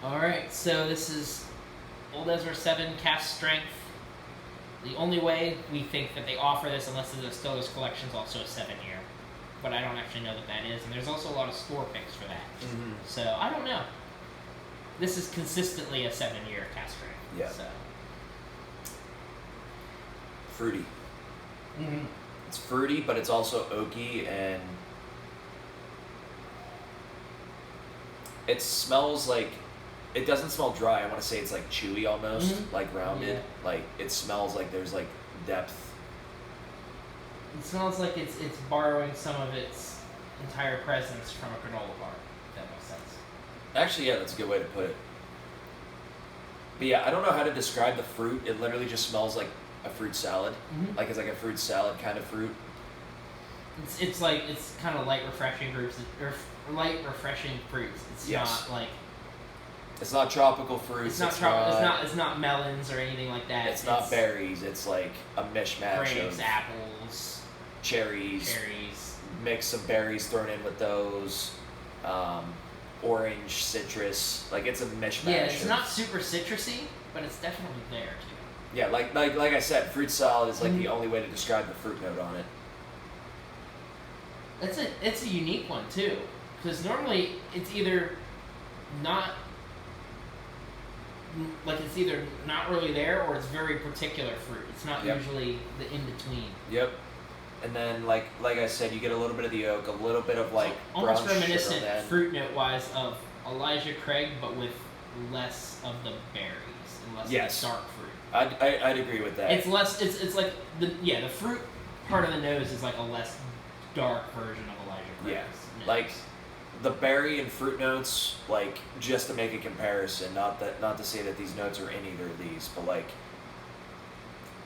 Alright, so this is Old Ezra 7 cast strength. The only way we think that they offer this, unless the Distillers Collection is also a 7-year. But I don't actually know that is, and there's also a lot of store picks for that. Mm-hmm. So, I don't know. This is consistently a 7-year cast strength. Yeah. So. Fruity. Mm-hmm. It's fruity, but it's also oaky, and it smells like... It doesn't smell dry. I want to say it's like chewy almost, like rounded. Yeah. Like it smells like there's like depth. It smells like it's borrowing some of its entire presence from a granola bar. If that makes sense. Actually, yeah, that's a good way to put it. But yeah, I don't know how to describe the fruit. It literally just smells like a fruit salad. Mm-hmm. Like it's like a fruit salad kind of fruit. It's kind of light refreshing fruits or light refreshing fruits. It's not like. It's not tropical fruits. It's not melons or anything like that. It's not berries. It's like a mishmash grapes, of apples, cherries, mix of berries thrown in with those, orange, citrus. Like it's a mishmash. Yeah, it's not super citrusy, but it's definitely there too. Yeah, like I said, fruit salad is like the only way to describe the fruit note on it. It's a unique one too, because normally it's either not. Like it's either not really there or it's very particular fruit. It's not usually the in between. Yep. And then like I said, you get a little bit of the oak, a little bit of like almost reminiscent fruit note wise of Elijah Craig, but with less of the berries and less of the dark fruit. I'd agree with that. It's less. It's like the fruit part of the nose is like a less dark version of Elijah Craig's nose. Like. The berry and fruit notes, like, just to make a comparison, not to say that these notes are in either of these, but like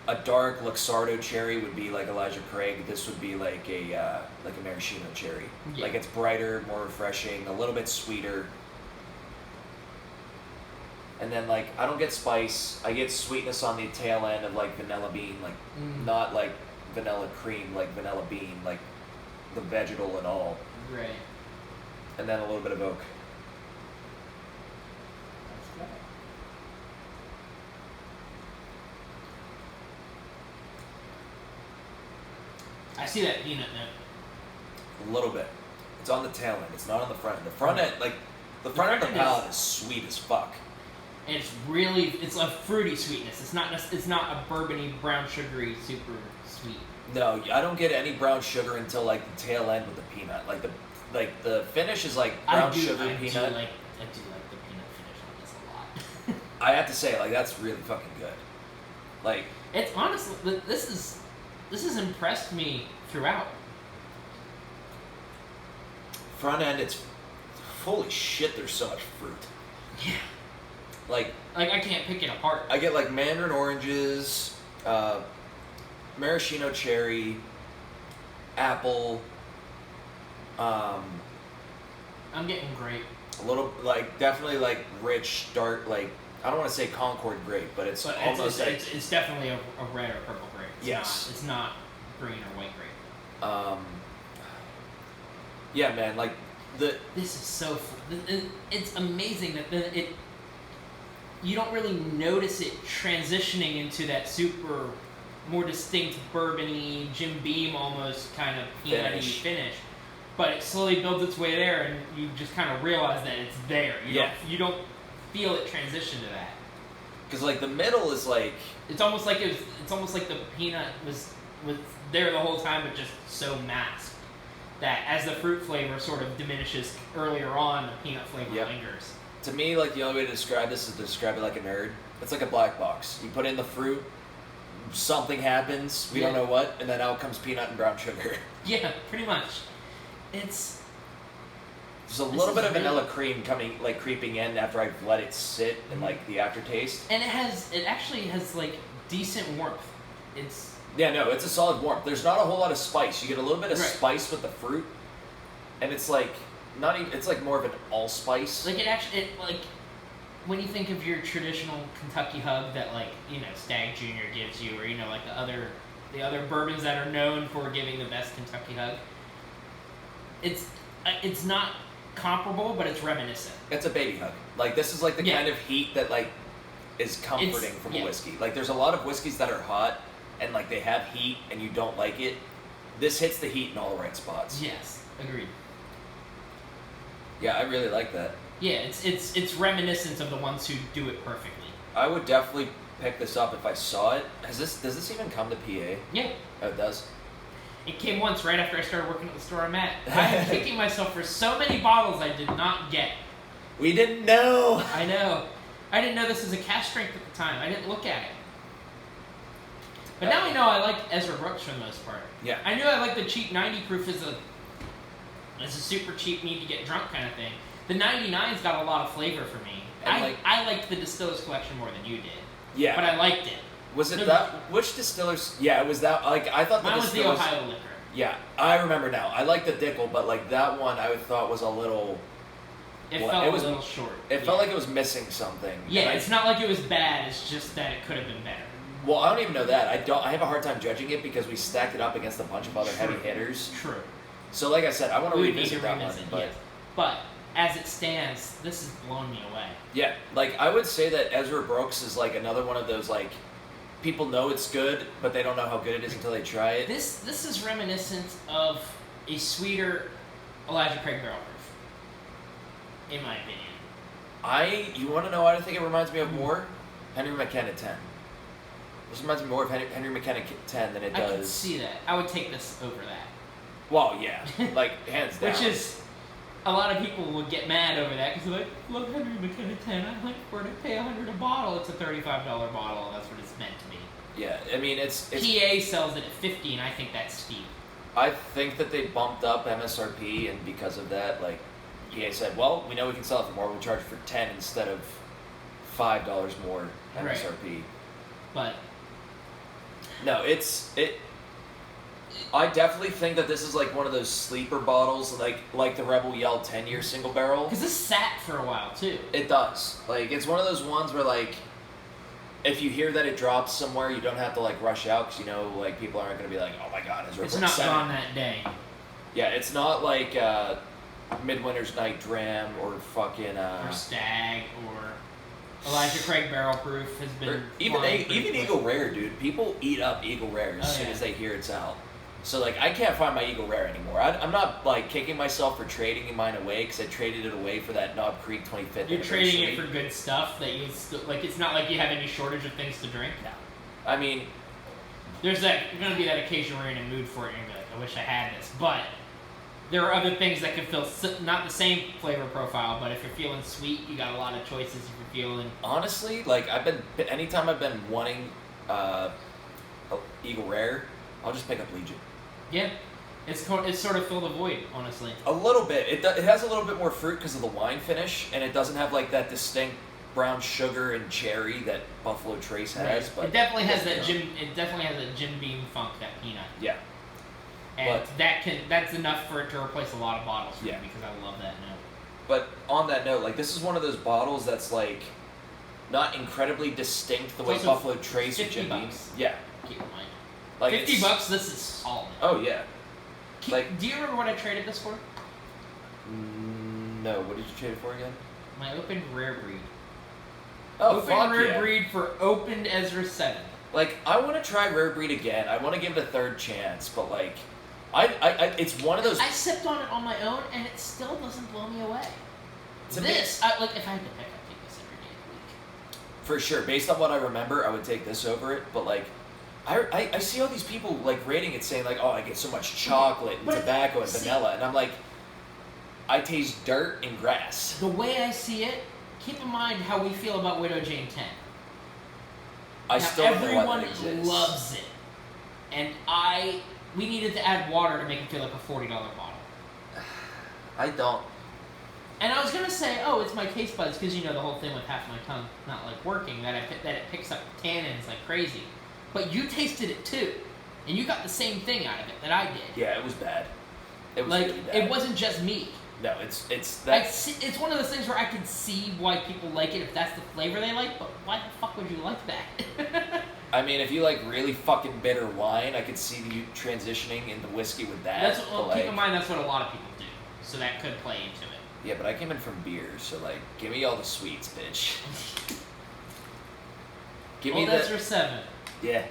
a dark Luxardo cherry would be like Elijah Craig. This would be like a maraschino cherry. Yeah. Like it's brighter, more refreshing, a little bit sweeter. And then like I don't get spice. I get sweetness on the tail end of like vanilla bean, like not like vanilla cream, like vanilla bean, like the vegetal and all. Right. And then a little bit of oak. That's good. I see that peanut note. A little bit. It's on the tail end. It's not on the front end. The front end, like, the front end of the palate is sweet as fuck. And it's a fruity sweetness. It's not a bourbony, brown, sugary, super sweet. No, I don't get any brown sugar until like the tail end with the peanut. Like the finish is like brown sugar peanut. I do like the peanut finish on this a lot. I have to say, like, that's really fucking good. Like, it's honestly, this has impressed me throughout. Front end, it's holy shit. There's so much fruit. Yeah. Like I can't pick it apart. I get like mandarin oranges, maraschino cherry, apple. I'm getting grape. A little, like, definitely like rich, dark, like, I don't want to say Concord grape, but it's almost it's definitely a red or purple grape. It's not green or white grape. Yeah, man, like this is so. It's amazing that you don't really notice it transitioning into that super, more distinct bourbon-y, Jim Beam almost kind of peanutty finish. But it slowly builds its way there, and you just kind of realize that it's there. You don't feel it transition to that. Because like the middle is like it's almost like the peanut was there the whole time, but just so masked that as the fruit flavor sort of diminishes earlier on, the peanut flavor lingers. To me, like the only way to describe this is to describe it like a nerd. It's like a black box. You put in the fruit, something happens, we don't know what, and then out comes peanut and brown sugar. Yeah, pretty much. There's a little bit of vanilla cream creeping in after I've let it sit and like the aftertaste. And it actually has like decent warmth. It's a solid warmth. There's not a whole lot of spice. You get a little bit of spice with the fruit, and it's like not even. It's like more of an allspice. Like like when you think of your traditional Kentucky hug that like Stag Junior gives you, or like the other bourbons that are known for giving the best Kentucky hug. It's not comparable, but it's reminiscent. It's a baby hug. Like, this is like the kind of heat that like is comforting from a whiskey. Like, there's a lot of whiskeys that are hot and like they have heat and you don't like it. This hits the heat in all the right spots. Yes, agreed. Yeah, I really like that. Yeah, it's reminiscent of the ones who do it perfectly. I would definitely pick this up if I saw it. Does this even come to PA? Yeah. Oh, it does? It came once right after I started working at the store I'm at. I'm kicking myself for so many bottles I did not get. We didn't know. I know. I didn't know this was a cask strength at the time. I didn't look at it. But now I know I like Ezra Brooks for the most part. Yeah. I knew I liked the cheap 90 proof as a super cheap need to get drunk kind of thing. The 99's got a lot of flavor for me. I liked the Distillers Collection more than you did. Yeah. But I liked it. Was it that? Which Distillers? Yeah, it was that. Like, I thought the Mine was Distillers. the Ohio Liquor. Yeah, I remember now. I like the Dickel, but like that one, I thought was a little. It felt a little short. It felt like it was missing something. Yeah, it's not like it was bad. It's just that it could have been better. Well, I don't even know that. I have a hard time judging it because we stacked it up against a bunch of other heavy hitters. True. So, like I said, I want to revisit that one. But yes. But as it stands, this has blown me away. Yeah, like I would say that Ezra Brooks is like another one of those like people know it's good, but they don't know how good it is until they try it. This is reminiscent of a sweeter Elijah Craig Barrel Proof, in my opinion. You want to know what I think it reminds me of more? Henry McKenna 10. This reminds me more of Henry McKenna 10 than it does. I can see that. I would take this over that. Well, yeah, like hands down. Which is, a lot of people would get mad over that because they're like, look, Henry McKenna 10, I like for to pay $100 a bottle. It's a $35 bottle, and that's what it's meant to be. Yeah, I mean it's PA sells it at $50, and I think that's steep. I think that they bumped up MSRP, and because of that, like PA said, well, we know we can sell it for more. We'll charge for $10 instead of $5 more MSRP. Right. But no, I definitely think that this is like one of those sleeper bottles, like the Rebel Yell 10-year single barrel. Because this sat for a while too. It does. Like it's one of those ones where like, if you hear that it drops somewhere, you don't have to like rush out because you know like people aren't going to be like, oh my god, it's not gone that day. Yeah, it's not like Midwinter's Night Dram or fucking or Stag or Elijah Craig Barrel Proof has been even Eagle Rare, dude. People eat up Eagle Rare as soon as they hear it's out. So like I can't find my Eagle Rare anymore. I'm not like kicking myself for trading mine away because I traded it away for that Knob Creek 25th. You're trading it for good stuff that you like. It's not like you have any shortage of things to drink. No, I mean, there's gonna be that occasion where you're in a mood for it and you're like, I wish I had this, but there are other things that can feel not the same flavor profile, but if you're feeling sweet, you got a lot of choices. If you're feeling honestly, like anytime I've been wanting Eagle Rare, I'll just pick up Legion. Yeah, it's sort of filled a void, honestly. A little bit. It has a little bit more fruit because of the wine finish, and it doesn't have like that distinct brown sugar and cherry that Buffalo Trace has. Right. But it definitely has that Jim Beam funk, that peanut. Yeah. And that's enough for it to replace a lot of bottles for me because I love that note. But on that note, like this is one of those bottles that's like not incredibly distinct the way Buffalo Trace or Jim Beam. Yeah. Keep in mind. Like $50, this is solid. Oh yeah. Do you remember what I traded this for? No. What did you trade it for again? My opened rare breed. Oh, opened rare breed for opened Ezra 7. Like I want to try rare breed again. I want to give it a third chance, but like, it's one of those. I sipped on it on my own, and it still doesn't blow me away. Like if I had to pick, I'd take this every day of the week. For sure, based on what I remember, I would take this over it. But like, I see all these people like rating it, saying like, oh, I get so much chocolate and tobacco and vanilla, and I'm like, I taste dirt and grass. The way I see it, keep in mind how we feel about Widow Jane 10. Everyone loves it, and we needed to add water to make it feel like a $40 bottle. I don't. And I was gonna say, oh, it's my taste buds because the whole thing with half my tongue not like working, that it picks up tannins like crazy. But you tasted it too, and you got the same thing out of it that I did. Yeah, it was bad. It was really bad. It wasn't just me. No, it's that. It's one of those things where I can see why people like it if that's the flavor they like, but why the fuck would you like that? I mean, if you like really fucking bitter wine, I could see you transitioning into whiskey with that. Keep in mind that's what a lot of people do, so that could play into it. Yeah, but I came in from beers, so like, give me all the sweets, bitch. Give me that's the. for 7. Yeah.